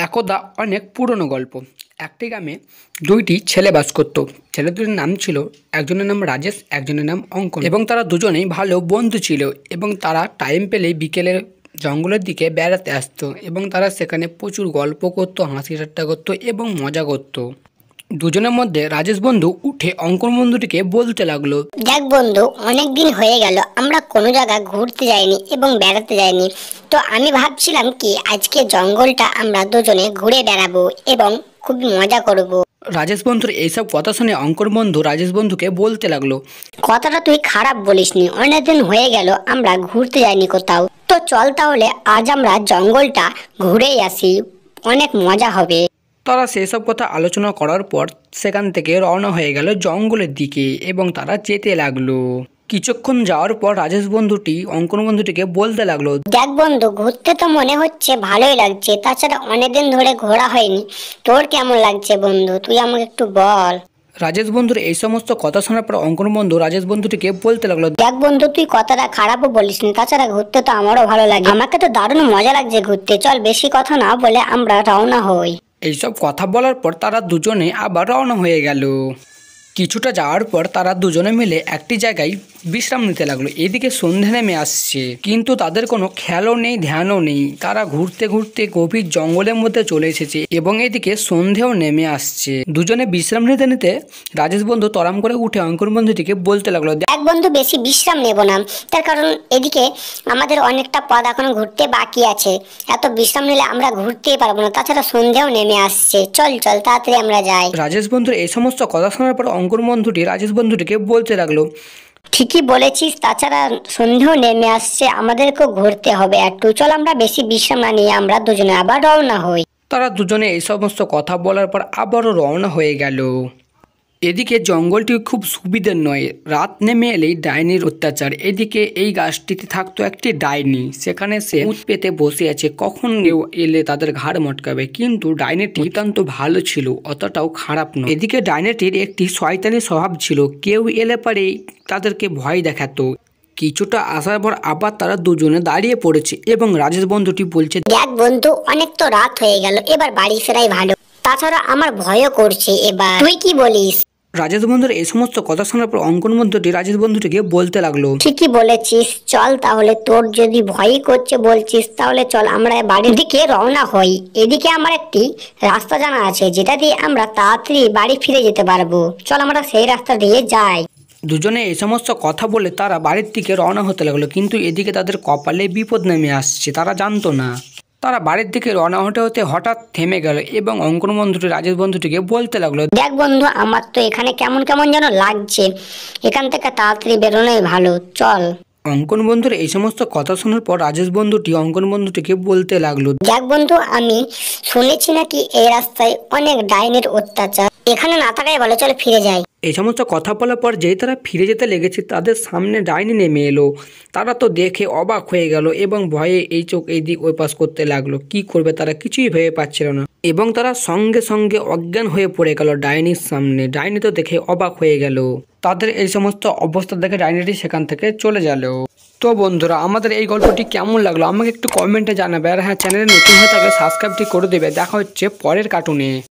একদা অনেক পুরনো গল্প। একটি গ্রামে দুইটি ছেলে বাস করত। ছেলে দুটির নাম ছিল, একজনের নাম রাজেশ, একজনের নাম অঙ্কন। এবং তারা দুজনেই ভালো বন্ধু ছিল এবং তারা টাইম পেলেই বিকেলে জঙ্গলের দিকে বেড়াতে আসতো এবং তারা সেখানে প্রচুর গল্প করতো, হাসি ঠাট্টা করতো এবং মজা করতো। দুজনের মধ্যে রাজেশ বন্ধু উঠে অঙ্কন বন্ধুটিকে বলতে লাগলো, দেখ বন্ধু, অনেকদিন হয়ে গেল আমরা কোনো জায়গা ঘুরতে যাইনি এবং বেড়াতে যাইনি। তো আমি ভাবছিলাম কি আজকে জঙ্গলটা আমরা দুজনে ঘুরে বেড়াবো এবং খুব মজা করব। রাজেশ বন্ধুর এইসব কথা শুনে অঙ্কন বন্ধু রাজেশ বন্ধুকে বলতে লাগলো, কথাটা তুই খারাপ বলিসনি, অনেকদিন হয়ে গেল আমরা ঘুরতে যাইনি কোথাও। তো চল তাহলে আজ আমরা জঙ্গলটা ঘুরেই আসি, অনেক মজা হবে। তারা সেসব কথা আলোচনা করার পর সেখান থেকে রওনা হয়ে গেল জঙ্গলের দিকে এবং তারা যেতে লাগলো। কিছুক্ষণ যাওয়ার পর রাজেশ বন্ধুটি অঙ্কন বন্ধুটিকে বলতে লাগলো, দেখ বন্ধু, ঘুরতে তো মনে হচ্ছে ভালোই লাগছে, তাছাড়া অনেকদিন ধরে ঘোরা হয়নি। তোর কেমন লাগছে বন্ধু, তুই আমাকে একটু বল। রাজেশ বন্ধুর এই সমস্ত কথা শোনার পর অঙ্কন বন্ধু রাজেশ বন্ধুটিকে বলতে লাগলো, দেখ বন্ধু, তুই কথাটা খারাপও বলিসনি, তাছাড়া ঘুরতে তো আমারও ভালো লাগে, আমাকে তো দারুণ মজা লাগছে ঘুরতে। চল বেশি কথা না বলে আমরা রওনা হই। এইসব কথা বলার পর তারা দুজনে আবার রওনা হয়ে গেল। কিছুটা যাওয়ার পর তারা দুজনে মিলে একটি জায়গায় বিশ্রাম নিতে লাগলো। এদিকে সন্ধে নেমে আসছে, কিন্তু তাদের কোনো খেয়ালও নেই, ধ্যানও নেই। তারা ঘুরতে ঘুরতে গভীর জঙ্গলের মধ্যে চলে এসেছে এবং এদিকে সন্ধেও নেমে আসছে। দুজনে বিশ্রাম নিতে নিতে রাজেশ বন্ধু তরাম করে উঠে অঙ্কন বন্ধুটিকে বলতে লাগলো, দেখ বন্ধু, বেশি বিশ্রাম নেব না, তার কারণ এদিকে আমাদের অনেকটা পথ এখনো ঘুরতে বাকি আছে। এত বিশ্রাম নিলে আমরা ঘুরতেই পারবো না, তাছাড়া সন্ধেও নেমে আসছে। চল চল তাড়াতাড়ি আমরা যাই। রাজেশ বন্ধুর এই সমস্ত কথা শোনার পর অঙ্কন বন্ধুটি রাজেশ বন্ধুটিকে বলতে লাগলো, ঠিকই বলেছিস, তাছাড়া সন্ধেও নেমে আসছে, আমাদেরকেও ঘুরতে হবে একটু। চল আমরা বেশি বিশ্রাম না নিয়ে আমরা দুজনে আবার রওনা হই। তারা দুজনে এই সমস্ত কথা বলার পর আবারও রওনা হয়ে গেল। এদিকে জঙ্গলটি খুব সুবিধের নয়, রাত নেমে এলেই ডাইনির অত্যাচার। এদিকে এই গাছটিতে থাকতো একটি ডাইনি, সেখানে সে উঠ পেতে বসে আছে, কখন কেউ এলে তাদের ঘাড় মটকাবে। কিন্তু ডাইনিটি নিতান্ত ভালো ছিল, অতটাও খারাপ নয়। এদিকে ডাইনিটির একটি শয়তানি স্বভাব ছিল, কেউ এলে পারেই তাদেরকে ভয় দেখাতো। কিছুটা আসার পর আবার তারা দুজনে দাঁড়িয়ে পড়েছে এবং রাজেশ বন্ধুটি বলছে, দেখ বন্ধু, অনেক তো রাত হয়ে গেল, এবার বাড়ি ফেরাই ভালো, তাছাড়া আমার ভয়ও করছে। এবার তুই কি বলিস? রাজেশ বন্ধুর এই সমস্ত কথা শোনার পর অঙ্কন বন্ধুটি রাজেশ বন্ধুটিকে বলতে লাগলো, ঠিকই বলেছিস, চল তাহলে, তোর যদি ভয়ই করছে বলছিস তাহলে চল আমরা বাড়ির দিকে রওনা হই। এদিকে আমার একটি রাস্তা জানা আছে যেটা দিয়ে আমরা তাড়াতাড়ি বাড়ি ফিরে যেতে পারবো, চল আমরা সেই রাস্তা দিয়ে যাই। দুজনে এই সমস্ত কথা বলে তারা বাড়ির দিকে রওনা হতে লাগলো। কিন্তু এদিকে তাদের কপালে বিপদ নেমে আসছে, তারা জানতো না। তারা বাড়ির দিকে রওনা হতে হতে হঠাৎ থেমে গেল এবং অঙ্কন বন্ধুটি রাজেশ বন্ধুটিকে বলতে লাগলো, দেখ বন্ধু, আমার তো এখানে কেমন কেমন যেন লাগছে, এখান থেকে তাড়াতাড়ি বেরোনোই ভালো, চল। অঙ্কন বন্ধুর এই সমস্ত কথা শোনার পর রাজেশ বন্ধুটি অঙ্কন বন্ধুটিকে বলতে লাগলো, দেখ বন্ধু, আমি শুনেছি নাকি এই রাস্তায় অনেক ডাইনির অত্যাচার, এখানে না থাকাই ভালো, চল ফিরে যাই। এই সমস্ত কথা বলার পর যেই তারা ফিরে যেতে লেগেছে তাদের সামনে ডাইনি নেমে এলো। তারা তো দেখে অবাক হয়ে গেল এবং ভয়ে এই চোখ এই দিক ওই পাশ করতে লাগলো। কি করবে তারা কিছুই ভেবে পাচ্ছিল না এবং তারা সঙ্গে সঙ্গে অজ্ঞান হয়ে পড়ে গেল ডাইনির সামনে। ডাইনি তো দেখে অবাক হয়ে গেল। তাদের এই সমস্ত অবস্থা দেখে ডাইনিটি সেখান থেকে চলে গেল। তো বন্ধুরা, আমাদের এই গল্পটি কেমন লাগলো আমাকে একটু কমেন্টে জানাবে। আর হ্যাঁ, চ্যানেলে নতুন হয়ে থাকলে সাবস্ক্রাইবটি করে দেবে। দেখা হচ্ছে পরের কার্টুনে।